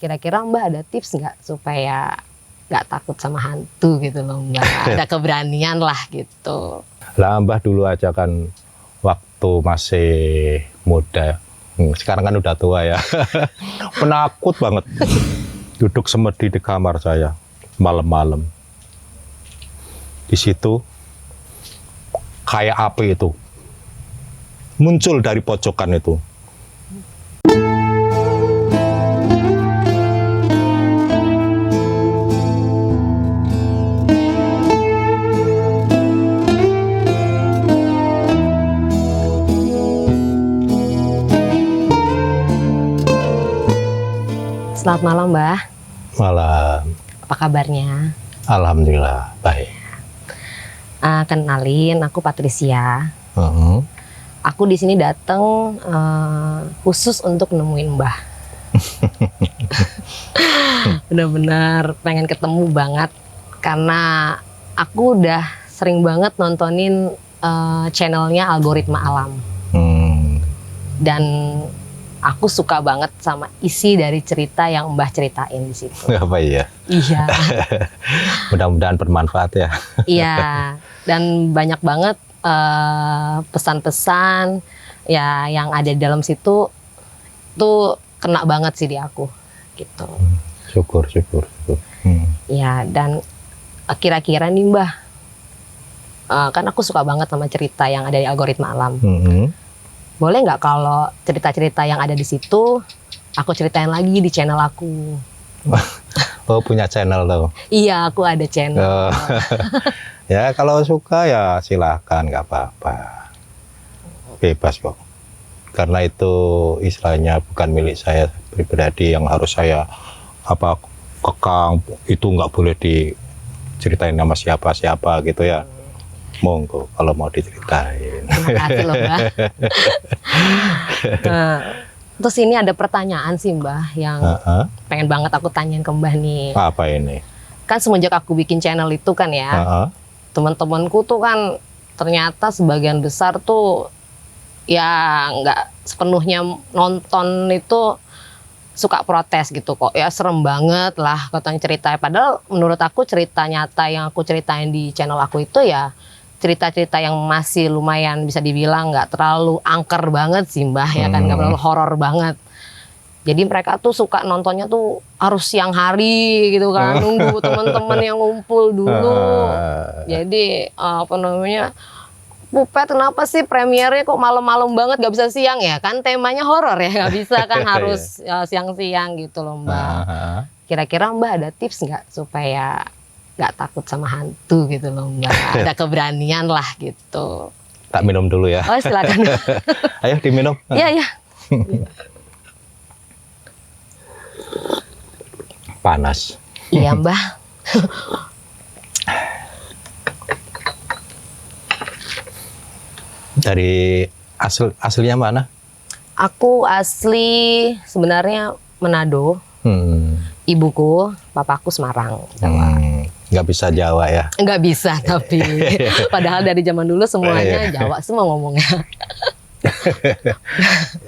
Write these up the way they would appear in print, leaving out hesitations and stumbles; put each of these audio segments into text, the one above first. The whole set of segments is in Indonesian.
Kira-kira Mbak ada tips nggak supaya nggak takut sama hantu gitu loh Mbak? Ada keberanian lah gitu. Lah Mbah dulu aja kan waktu masih muda, sekarang kan udah tua ya. Penakut banget. Duduk semedi di kamar saya malam-malam. Di situ kayak api itu muncul dari pojokan itu. Selamat malam Mbah. Malam. Apa kabarnya? Alhamdulillah baik. Kenalin, aku Patricia. Aku di sini datang khusus untuk nemuin Mbah. Bener-bener pengen ketemu banget karena aku udah sering banget nontonin channelnya Algoritma Alam. Dan aku suka banget sama isi dari cerita yang Mbah ceritain di situ. Apa iya? Iya. Mudah-mudahan bermanfaat ya. Iya. Dan banyak banget pesan-pesan ya yang ada di dalam situ tuh kena banget sih di aku gitu. Syukur. Ya, dan kira-kira nih Mbah, kan aku suka banget sama cerita yang ada di Algoritma Alam. Boleh nggak kalau cerita-cerita yang ada di situ aku ceritain lagi di channel aku? Oh, punya channel tuh? Iya, aku ada channel. Ya kalau suka ya silahkan, nggak apa-apa, bebas kok. Karena itu istilahnya bukan milik saya pribadi yang harus saya kekang. Itu nggak boleh diceritain nama siapa-siapa gitu ya. Monggo kalau mau diceritain. Terima kasih loh Mbah. Terus ini ada pertanyaan sih Mbah yang pengen banget aku tanyain ke Mbah nih. Apa ini? Kan semenjak aku bikin channel itu kan ya, teman-temanku tuh kan ternyata sebagian besar tuh ya nggak sepenuhnya nonton itu suka protes gitu kok. Ya serem banget lah katanya ceritanya. Padahal menurut aku cerita nyata yang aku ceritain di channel aku itu ya cerita-cerita yang masih lumayan bisa dibilang nggak terlalu angker banget sih Mbah ya kan, nggak terlalu horor banget. Jadi mereka tuh suka nontonnya tuh harus siang hari gitu kan, nunggu teman-teman yang ngumpul dulu. Jadi apa namanya, Pupet kenapa sih premiernya kok malam-malam banget, nggak bisa siang ya kan, temanya horor ya, nggak bisa kan harus siang-siang gitu loh Mbak. Kira-kira Mbak ada tips nggak supaya nggak takut sama hantu gitu loh Mbak, ada keberanian lah gitu. Tak minum dulu ya. Oh silakan. Ayo diminum. Iya. Panas. Iya Mbah. Dari aslinya mana? Aku asli sebenarnya Manado. Ibuku, papaku Semarang, Jawa. Nggak bisa Jawa ya? Nggak bisa tapi padahal dari zaman dulu semuanya Jawa semua ngomongnya.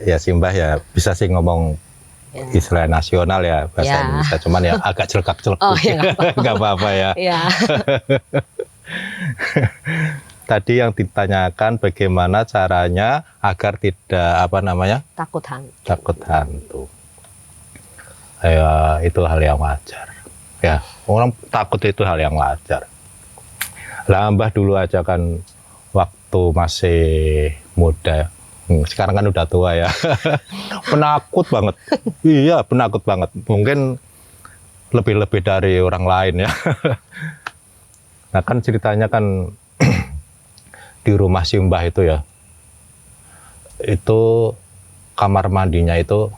Ya Simbah ya bisa sih ngomong istilah nasional ya, bahasa Indonesia, cuman ya agak celekak-celekuk. Oh ya nggak apa-apa ya. Tadi yang ditanyakan bagaimana caranya agar tidak takut hantu. Takut hantu. Ya, itu hal yang wajar. Ya, orang takut itu hal yang wajar. Lah Mbah dulu aja kan waktu masih muda, sekarang kan udah tua ya. Penakut banget. Iya, penakut banget. Mungkin lebih dari orang lain ya. Nah kan ceritanya kan di rumah si Mbah itu ya, itu kamar mandinya itu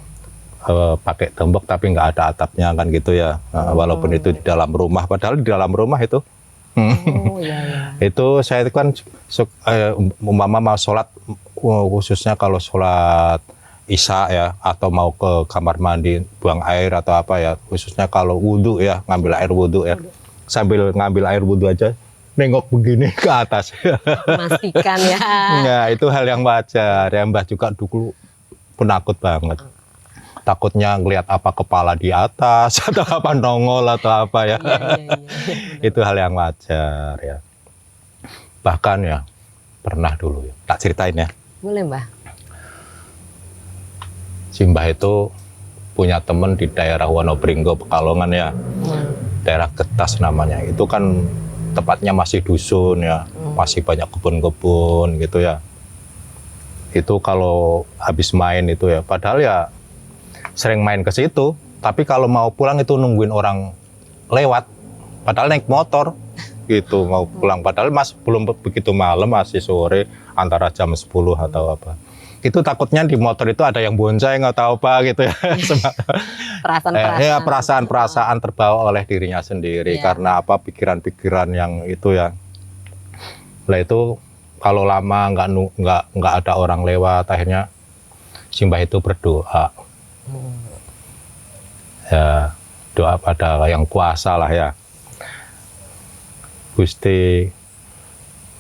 pakai tembok tapi nggak ada atapnya kan gitu ya. Walaupun itu di dalam rumah, padahal di dalam rumah itu. Itu saya kan umpama mau sholat, khususnya kalau sholat Isya ya, atau mau ke kamar mandi buang air atau apa ya, khususnya kalau wudhu ya, ngambil air wudhu ya, sambil ngambil air wudhu aja nengok begini ke atas. Memastikan ya. Ya itu hal yang wajar ya. Mbah juga dulu penakut banget. takutnya ngelihat apa kepala di atas atau apa nongol atau apa ya. Itu hal yang wajar ya. Bahkan ya pernah dulu ya, tak ceritain ya. Boleh, Mbah. Si Mbah itu punya temen di daerah Wonobringgo, Pekalongan ya. Daerah Getas namanya. Itu kan tempatnya masih dusun ya, masih banyak kebun-kebun gitu ya. Itu kalau habis main itu ya, padahal ya sering main ke situ, tapi kalau mau pulang itu nungguin orang lewat, padahal naik motor gitu mau pulang, padahal belum begitu malam, masih sore antara jam 10 atau apa. Itu takutnya di motor itu ada yang bonceng atau apa gitu ya. Perasaan-perasaan terbawa oleh dirinya sendiri karena apa, pikiran-pikiran yang itu ya. Lah itu kalau lama nggak ada orang lewat, akhirnya si Mbah itu berdoa. Ya, doa pada yang kuasa lah ya. Gusti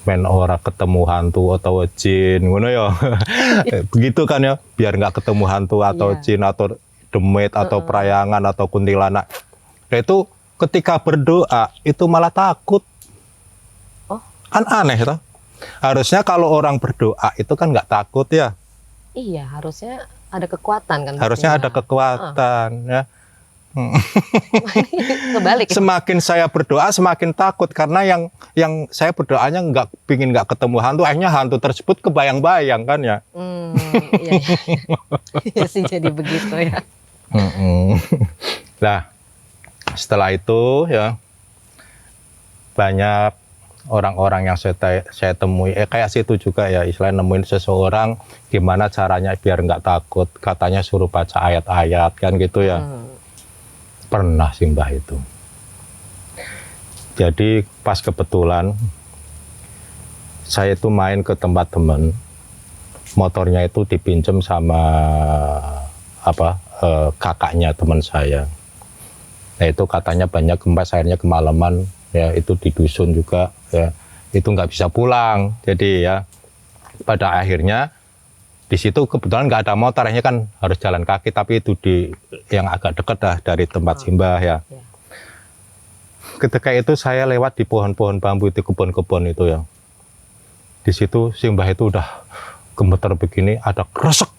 men ora ketemu hantu atau jin, ngono ya. Begitu kan ya, biar nggak ketemu hantu atau jin atau demit atau perayangan atau kuntilanak. Nah itu ketika berdoa itu malah takut. Kan aneh toh. Harusnya kalau orang berdoa itu kan nggak takut ya. Iya, harusnya ada kekuatan kan. Harusnya ada kekuatan ya. Kebalik. Semakin saya berdoa semakin takut karena yang saya berdoanya nggak ketemu hantu, akhirnya hantu tersebut kebayang-bayang kan ya. Iya sih, jadi begitu ya. Nah setelah itu ya banyak orang-orang yang saya temui, kayak situ juga ya, istilahnya nemuin seseorang gimana caranya biar nggak takut, katanya suruh baca ayat-ayat kan gitu ya. Pernah sih Mbah itu. Jadi pas kebetulan saya itu main ke tempat teman, motornya itu dipinjam sama kakaknya teman saya. Nah itu katanya banyak gempa, akhirnya kemalaman ya, itu di dusun juga ya, itu nggak bisa pulang. Jadi ya pada akhirnya di situ kebetulan nggak ada motor, akhirnya kan harus jalan kaki, tapi itu di yang agak dekat dah dari tempat Simbah ya. Ketika itu saya lewat di pohon-pohon bambu itu, kebun-kebun itu ya. Di situ Simbah itu udah gemeter begini, ada kresek.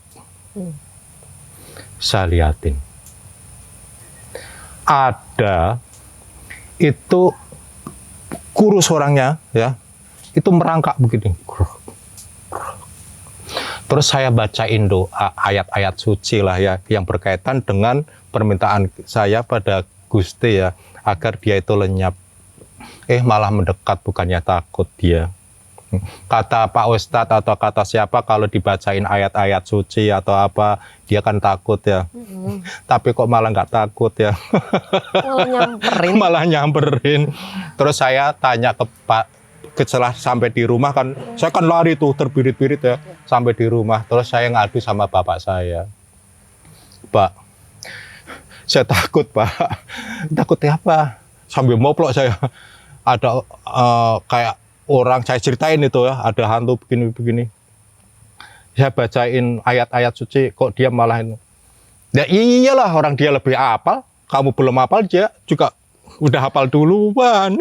Saya liatin. Ada itu kurus orangnya ya, itu merangkak begini. Terus saya bacain doa, ayat-ayat suci lah ya, yang berkaitan dengan permintaan saya pada Gusti ya, agar dia itu lenyap. Malah mendekat, bukannya takut dia. Kata Pak Ustadz atau kata siapa, kalau dibacain ayat-ayat suci atau apa, dia kan takut ya. Tapi kok malah nggak takut ya. Malah nyamperin. Terus saya tanya ke Pak, setelah sampai di rumah kan, saya kan lari tuh terbirit-birit ya, sampai di rumah. Terus saya ngadu sama bapak saya. Pak, saya takut Pak. Takutnya apa? Sambil moplok saya. Ada kayak orang, saya ceritain itu ya, ada hantu begini-begini. Saya bacain ayat-ayat suci, kok dia malah ini. Ya iyalah, orang dia lebih hafal. Kamu belum hafal, dia juga udah hafal duluan.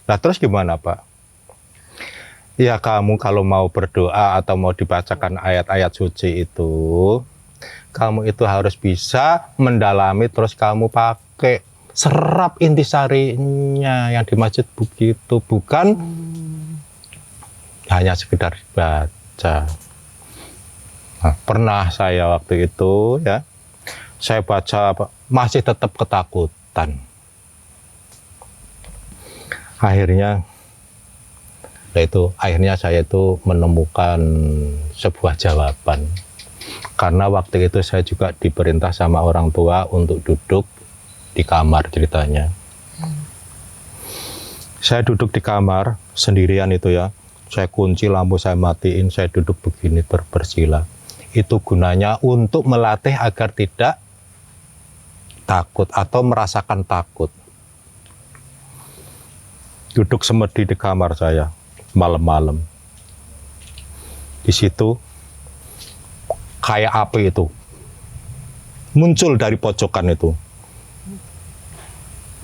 Nah terus gimana Pak? Ya kamu kalau mau berdoa atau mau dibacakan ayat-ayat suci itu, kamu itu harus bisa mendalami, terus kamu pakai serap intisarinya yang di masjid begitu, bukan hanya sekedar baca. Nah, pernah saya waktu itu ya, saya baca masih tetap ketakutan. Akhirnya saya itu menemukan sebuah jawaban. Karena waktu itu saya juga diperintah sama orang tua untuk duduk di kamar ceritanya. Saya duduk di kamar sendirian itu ya. Saya kunci lampu, saya matiin, saya duduk begini bersila. Itu gunanya untuk melatih agar tidak takut atau merasakan takut. Duduk semedi di kamar saya malam-malam. Di situ kayak api itu muncul dari pojokan itu,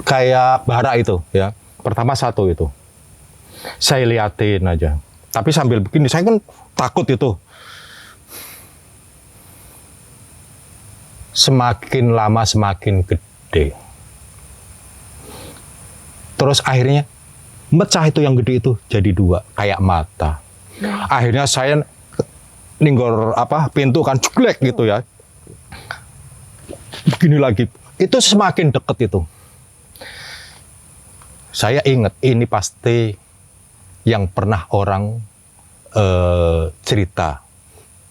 kayak bara itu ya. Pertama satu itu, saya liatin aja. Tapi sambil begini, saya kan takut itu. Semakin lama semakin gede. Terus akhirnya mecah itu yang gede itu jadi dua, kayak mata. Akhirnya saya ninggor pintu kan jeglek gitu ya. Begini lagi, itu semakin deket itu. Saya ingat ini pasti yang pernah orang cerita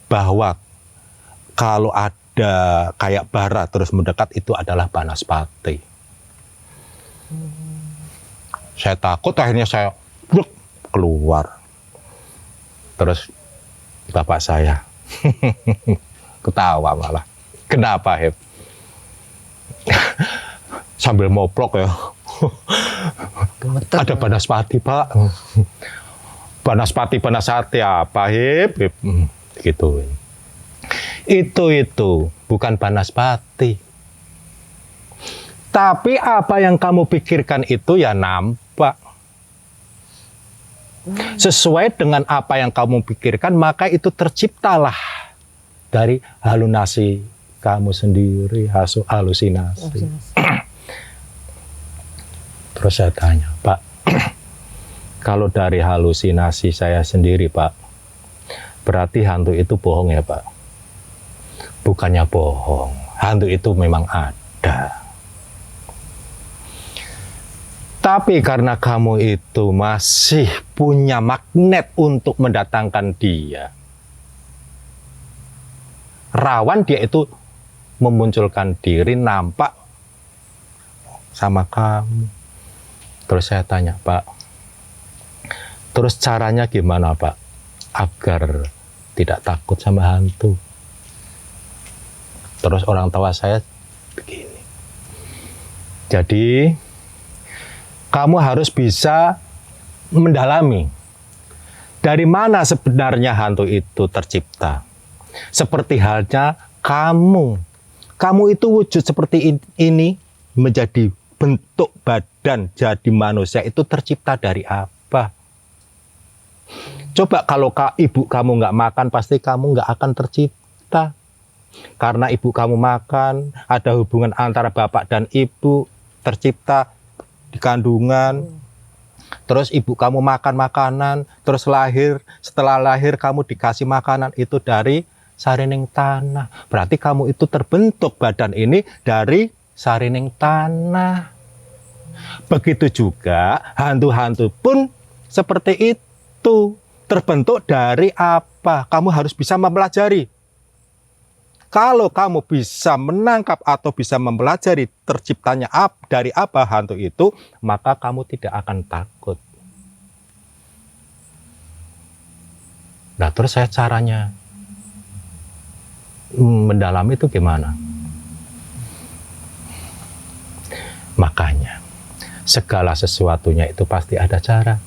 bahwa kalau ada kayak bara terus mendekat itu adalah Banaspati. Saya takut, akhirnya saya keluar. Terus bapak saya ketawa malah. Kenapa, Heb? Sambil moplok ya. Ada Banaspati, Pak. Banaspati apa, Heb? Gitu. Itu bukan Banaspati. Tapi apa yang kamu pikirkan itu ya nampak. Sesuai dengan apa yang kamu pikirkan, maka itu terciptalah dari halusinasi kamu sendiri, halusinasi. Terus saya tanya, Pak, kalau dari halusinasi saya sendiri, Pak, berarti hantu itu bohong ya, Pak? Bukannya bohong, hantu itu memang ada. Tapi karena kamu itu masih punya magnet untuk mendatangkan dia, rawan dia itu memunculkan diri, nampak sama kamu. Terus saya tanya, Pak, terus caranya gimana, Pak, agar tidak takut sama hantu? Terus orang tua saya begini, jadi kamu harus bisa mendalami dari mana sebenarnya hantu itu tercipta. Seperti halnya kamu itu wujud seperti ini, menjadi bentuk badan jadi manusia itu tercipta dari apa? Coba kalau ibu kamu nggak makan, pasti kamu nggak akan tercipta. Karena ibu kamu makan, ada hubungan antara bapak dan ibu, tercipta di kandungan. Terus ibu kamu makan makanan, terus lahir. Setelah lahir kamu dikasih makanan itu dari sarining tanah. Berarti kamu itu terbentuk badan ini dari sarining tanah. Begitu juga hantu-hantu pun seperti itu. Terbentuk dari apa? Kamu harus bisa mempelajari. Kalau kamu bisa menangkap atau bisa mempelajari terciptanya dari apa hantu itu, maka kamu tidak akan takut. Nah, terus saya caranya mendalami itu gimana? Makanya, segala sesuatunya itu pasti ada cara.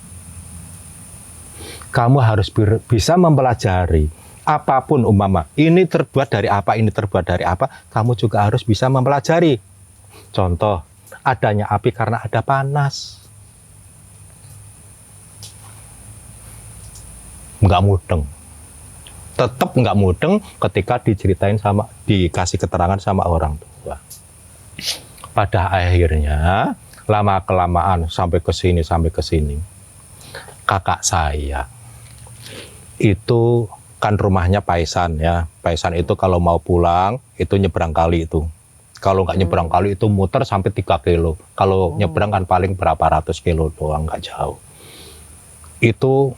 Kamu harus bisa mempelajari. Apapun umpama, ini terbuat dari apa, ini terbuat dari apa, kamu juga harus bisa mempelajari. Contoh, adanya api karena ada panas. Nggak mudeng. Tetap nggak mudeng ketika dikasih keterangan sama orang tua. Pada akhirnya, lama-kelamaan sampai ke sini, kakak saya itu kan rumahnya Paisan ya. Paisan itu kalau mau pulang itu nyebrang kali itu. Kalau nggak nyebrang kali itu muter sampai 3 kilo. Kalau nyebrang kan paling berapa ratus kilo doang, nggak jauh. Itu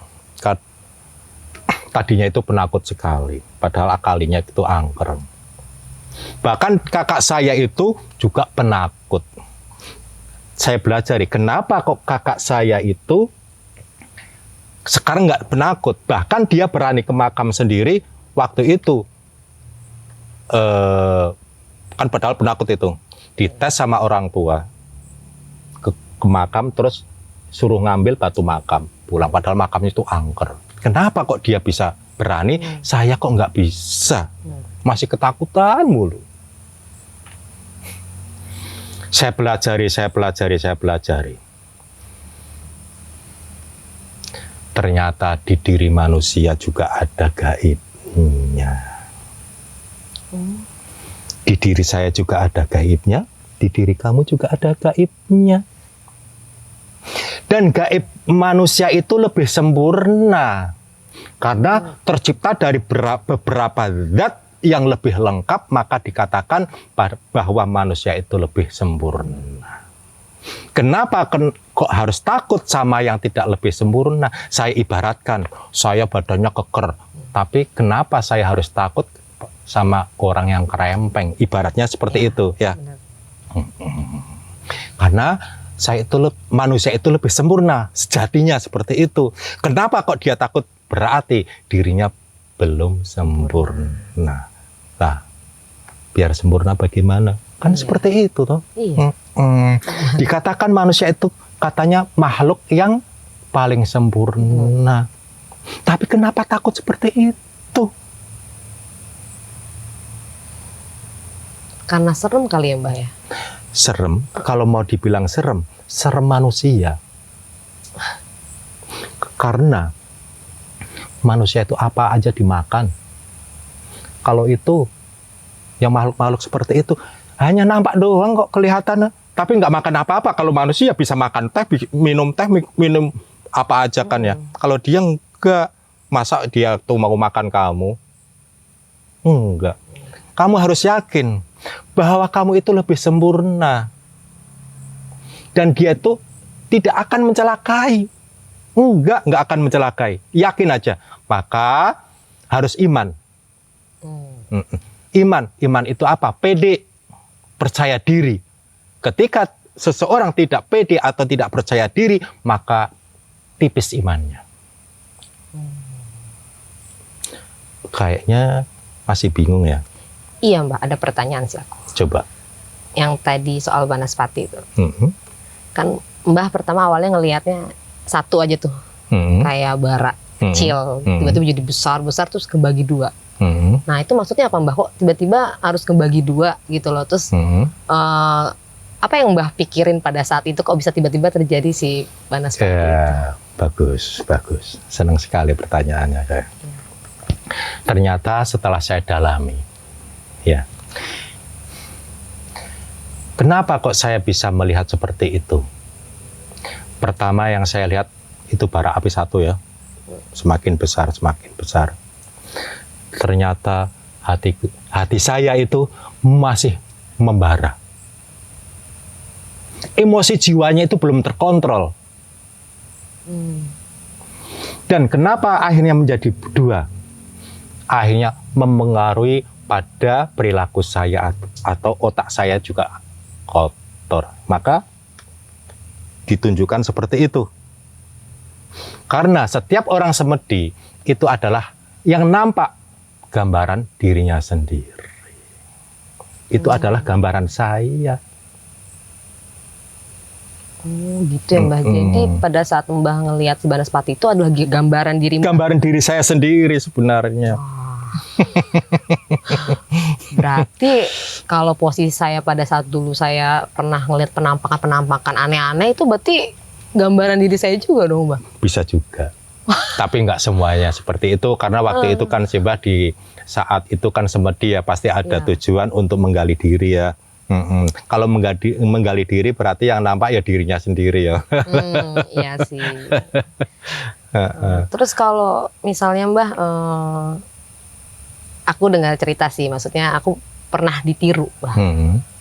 tadinya itu penakut sekali. Padahal akalinya itu angker. Bahkan kakak saya itu juga penakut. Saya belajar kenapa kok kakak saya itu sekarang nggak penakut, bahkan dia berani ke makam sendiri waktu itu. Kan padahal penakut itu. Dites sama orang tua. Ke makam terus suruh ngambil batu makam. Pulang padahal makamnya itu angker. Kenapa kok dia bisa berani, saya kok nggak bisa? masih ketakutan mulu. Saya pelajari. Ternyata di diri manusia juga ada gaibnya. Di diri saya juga ada gaibnya, di diri kamu juga ada gaibnya. Dan gaib manusia itu lebih sempurna karena tercipta dari beberapa zat yang lebih lengkap, maka dikatakan bahwa manusia itu lebih sempurna. Kenapa kok harus takut sama yang tidak lebih sempurna? Saya ibaratkan, saya badannya keker, tapi kenapa saya harus takut sama orang yang kerempeng? Ibaratnya seperti itu ya. Karena manusia itu lebih sempurna, sejatinya seperti itu. Kenapa kok dia takut? Berarti dirinya belum sempurna. Nah, biar sempurna bagaimana? Kan seperti itu toh. Iya. Dikatakan manusia itu katanya makhluk yang paling sempurna. Tapi kenapa takut seperti itu? Karena serem kali ya Mbah ya? Serem, kalau mau dibilang serem manusia. Karena manusia itu apa aja dimakan. Kalau itu, yang makhluk-makhluk seperti itu, hanya nampak doang kok kelihatan. Tapi nggak makan apa-apa. Kalau manusia bisa makan teh, minum apa aja kan ya. Kalau dia enggak, masa dia tuh mau makan kamu? Enggak. Kamu harus yakin bahwa kamu itu lebih sempurna. Dan dia itu tidak akan mencelakai. Enggak akan mencelakai. Yakin aja. Maka harus iman. Iman itu apa? Pede, percaya diri. Ketika seseorang tidak pede atau tidak percaya diri, maka tipis imannya. Kayaknya masih bingung ya. Iya Mbak, ada pertanyaan sih aku. Coba. Yang tadi soal Banaspati itu. Kan Mbah pertama awalnya ngelihatnya satu aja tuh. Kayak bara kecil. Tiba-tiba jadi besar terus kebagi dua. Nah itu maksudnya apa Mbah? Kok tiba-tiba harus kebagi dua gitu loh. Terus apa yang Mbah pikirin pada saat itu kok bisa tiba-tiba terjadi si Banaspati itu? Bagus. Senang sekali pertanyaannya saya. Ternyata setelah saya dalami, ya. Kenapa kok saya bisa melihat seperti itu? Pertama yang saya lihat itu bara api satu ya. Semakin besar. Ternyata hati saya itu masih membara. Emosi jiwanya itu belum terkontrol. Dan kenapa akhirnya menjadi dua? Akhirnya mempengaruhi pada perilaku saya atau otak saya juga kotor. Maka ditunjukkan seperti itu. Karena setiap orang semedi itu adalah yang nampak gambaran dirinya sendiri. Itu adalah gambaran saya. Gitu ya Mbah. Jadi pada saat Mbah ngelihat si Banaspati itu adalah gambaran diri Mbah. Gambaran diri saya sendiri sebenarnya. Berarti kalau posisi saya pada saat dulu saya pernah ngelihat penampakan aneh-aneh itu berarti gambaran diri saya juga dong Mbah? Bisa juga. Tapi nggak semuanya seperti itu. Karena waktu itu kan Mbah di saat itu kan semedi ya pasti ada tujuan untuk menggali diri ya. Kalau menggali diri berarti yang nampak ya dirinya sendiri ya. Iya sih. Terus kalau misalnya Mbah, aku dengar cerita sih, maksudnya aku pernah ditiru Mbah.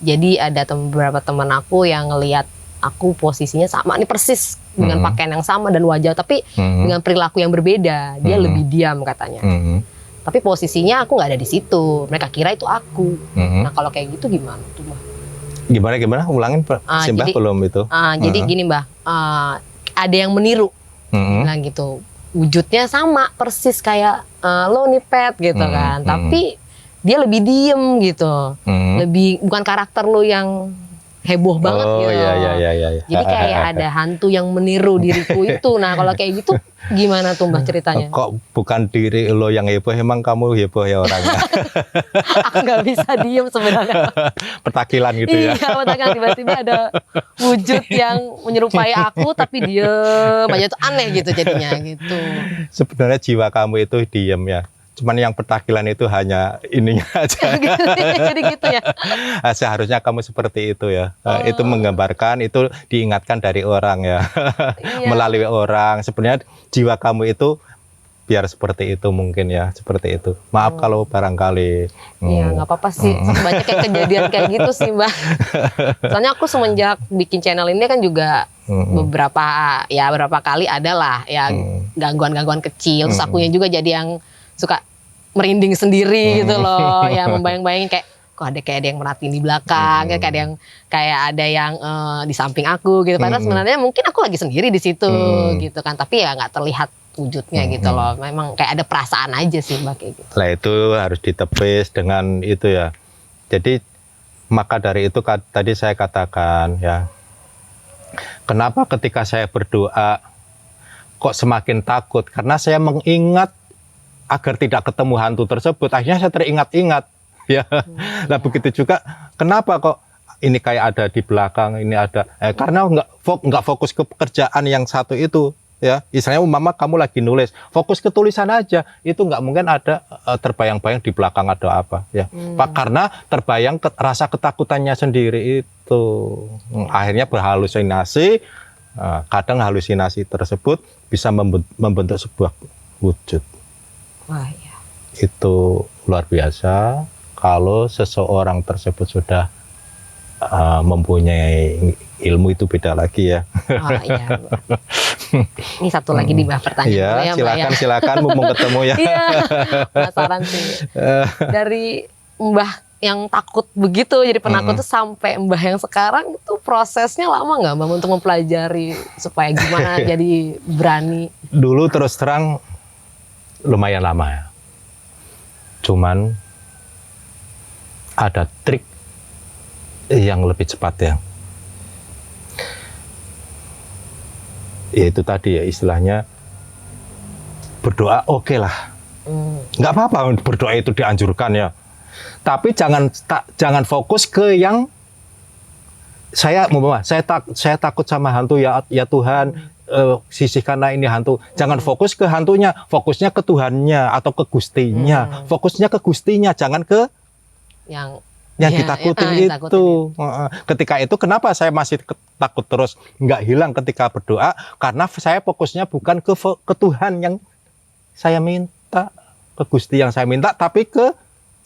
Jadi ada beberapa teman aku yang ngelihat aku posisinya sama nih persis dengan pakaian yang sama dan wajah, tapi dengan perilaku yang berbeda. Dia lebih diam katanya. Tapi posisinya aku nggak ada di situ. Mereka kira itu aku. Nah kalau kayak gitu gimana tuh Mbah? Gimana? Ulangin si Mbah belum itu. Jadi gini Mbah, ada yang meniru, bilang gitu. Wujudnya sama persis kayak lo nih Pet gitu kan. Tapi dia lebih diem gitu. Lebih bukan karakter lo yang heboh banget gitu. Iya. Jadi kayak ada hantu yang meniru diriku itu. Nah kalau kayak gitu gimana tuh Mbah ceritanya? Kok bukan diri lo yang heboh, emang kamu heboh ya orangnya? Aku nggak bisa diem sebenarnya. Petakilan gitu ya? Iya, petakilan tiba-tiba ada wujud yang menyerupai aku tapi diem aja tuh aneh gitu jadinya gitu. Sebenarnya jiwa kamu itu diem ya. Cuman yang petakilan itu hanya ininya aja. Jadi gitu ya. Seharusnya kamu seperti itu ya. Itu menggambarkan, itu diingatkan dari orang ya. Iya. Melalui orang. Sebenarnya jiwa kamu itu biar seperti itu mungkin ya. Seperti itu. Maaf kalau barangkali. Iya nggak apa-apa sih. Banyak kayak kejadian kayak gitu sih Mbak. Soalnya aku semenjak bikin channel ini kan juga beberapa kali adalah ya gangguan-gangguan kecil. Terus akunya juga jadi yang suka merinding sendiri gitu loh, ya membayang-bayangin kayak kok ada yang merhatiin di belakang, kayak ada yang di samping aku gitu. Padahal sebenarnya mungkin aku lagi sendiri di situ gitu kan, tapi ya nggak terlihat wujudnya gitu loh. Memang kayak ada perasaan aja sih Mbak kayak gitu. Lah itu harus ditepis dengan itu ya. Jadi maka dari itu tadi saya katakan ya, kenapa ketika saya berdoa kok semakin takut? Karena saya mengingat agar tidak ketemu hantu tersebut, akhirnya saya teringat-ingat ya. Nah begitu juga kenapa kok ini kayak ada di belakang, ini ada karena nggak fokus ke pekerjaan yang satu itu ya. Misalnya umpama kamu lagi nulis, fokus ke tulisan aja, itu nggak mungkin ada terbayang-bayang di belakang ada apa ya. Pak, karena terbayang rasa ketakutannya sendiri itu akhirnya berhalusinasi. Kadang halusinasi tersebut bisa membentuk sebuah wujud. Wah, ya. Itu luar biasa kalau seseorang tersebut sudah mempunyai ilmu, itu beda lagi ya. Oh, iya. Ini satu lagi di Mbah pertanyaan. Ya, silakan mumpung ketemu ya. Iya, penasaran sih. Dari Mbah yang takut begitu jadi penakut tuh sampai Mbah yang sekarang itu prosesnya lama nggak Mbah untuk mempelajari supaya gimana jadi berani? Dulu terus terang lumayan lama ya. Cuman ada trik yang lebih cepat ya. Yaitu tadi ya istilahnya berdoa oke lah. Nggak apa-apa berdoa itu dianjurkan ya. Tapi jangan fokus ke yang saya takut sama hantu ya Tuhan. Sisihkanlah ini hantu. Jangan fokus ke hantunya, fokusnya ke Tuhannya atau ke Gustinya. Fokusnya ke Gustinya, jangan ke yang ditakutin itu. Ketika itu kenapa saya masih takut terus nggak hilang ketika berdoa? Karena saya fokusnya bukan ke Tuhan yang saya minta, ke Gusti yang saya minta, tapi ke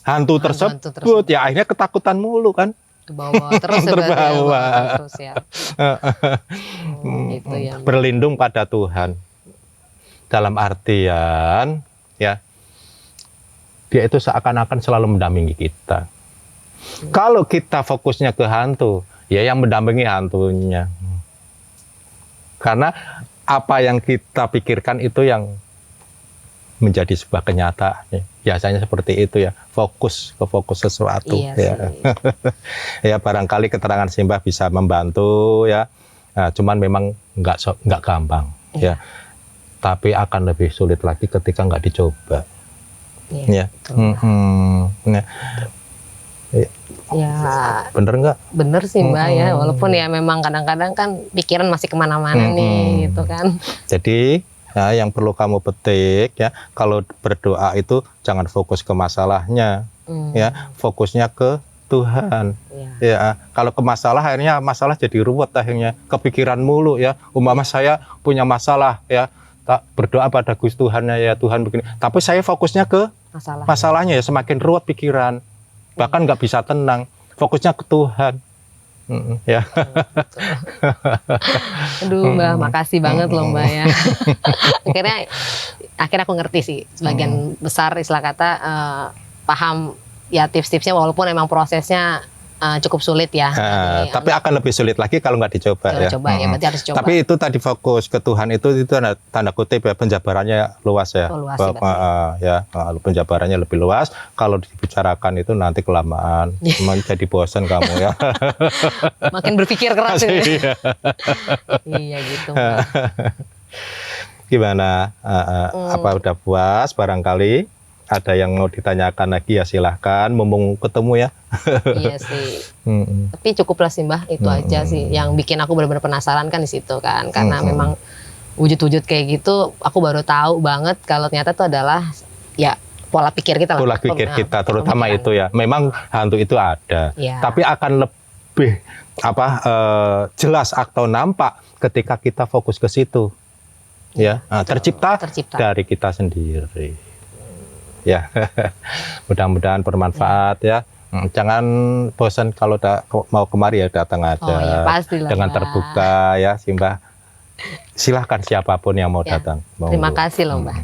hantu tersebut. Ya akhirnya ketakutan mulu kan. Ke bawah terus terbawa terus ya. Gitu ya. Berlindung pada Tuhan dalam artian ya dia itu seakan-akan selalu mendampingi kita. Kalau kita fokusnya ke hantu, ya yang mendampingi hantunya. Karena apa yang kita pikirkan itu yang menjadi sebuah kenyataan. Biasanya seperti itu ya, fokus sesuatu. Iya ya. Ya barangkali keterangan Simbah bisa membantu ya. Nah, cuman memang nggak gampang ya. Tapi akan lebih sulit lagi ketika nggak dicoba. Iya. Ya. Bener nggak? Bener sih Mbak ya. Walaupun ya memang kadang-kadang kan pikiran masih kemana-mana nih gitu kan. Jadi ya, yang perlu kamu petik ya, kalau berdoa itu jangan fokus ke masalahnya, ya fokusnya ke Tuhan. Ya, kalau ke masalah akhirnya masalah jadi ruwet akhirnya, kepikiran mulu ya. Umpama saya punya masalah ya, tak berdoa pada Gusti Tuhan ya Tuhan begini. Tapi saya fokusnya ke masalahnya ya, semakin ruwet pikiran, bahkan nggak bisa tenang. Fokusnya ke Tuhan. Ya. Aduh Mbak, makasih banget loh Mbak ya. akhirnya aku ngerti sih sebagian besar istilah kata paham ya tips-tipsnya, walaupun emang prosesnya cukup sulit ya. Tapi akan lebih sulit lagi kalau nggak dicoba ya. Coba ya, berarti harus coba. Tapi itu tadi fokus ke Tuhan itu tanda kutip ya, penjabarannya luas ya. Luas ya, penjabarannya lebih luas. Kalau dibicarakan itu nanti kelamaan, jadi bosan kamu ya. Makin berpikir keras ini. Iya gitu. Gimana? Apa udah puas barangkali? Ada yang mau ditanyakan lagi ya silahkan, mumpung ketemu ya. Iya sih. Tapi cukup lah sih Mbah, itu aja sih yang bikin aku benar-benar penasaran kan di situ kan, karena memang wujud-wujud kayak gitu aku baru tahu banget kalau ternyata itu adalah ya pola pikir kita lah. Pola pikir kita terutama itu ya. Memang hantu itu ada, tapi akan lebih jelas atau nampak ketika kita fokus ke situ. Ya, tercipta dari kita sendiri. Ya, mudah-mudahan bermanfaat ya. Jangan bosan kalau mau kemari ya, datang aja. Oh, ya, pastilah, dengan terbuka ya, Simbah. Silahkan siapapun yang mau datang. Terima kasih loh Mbah.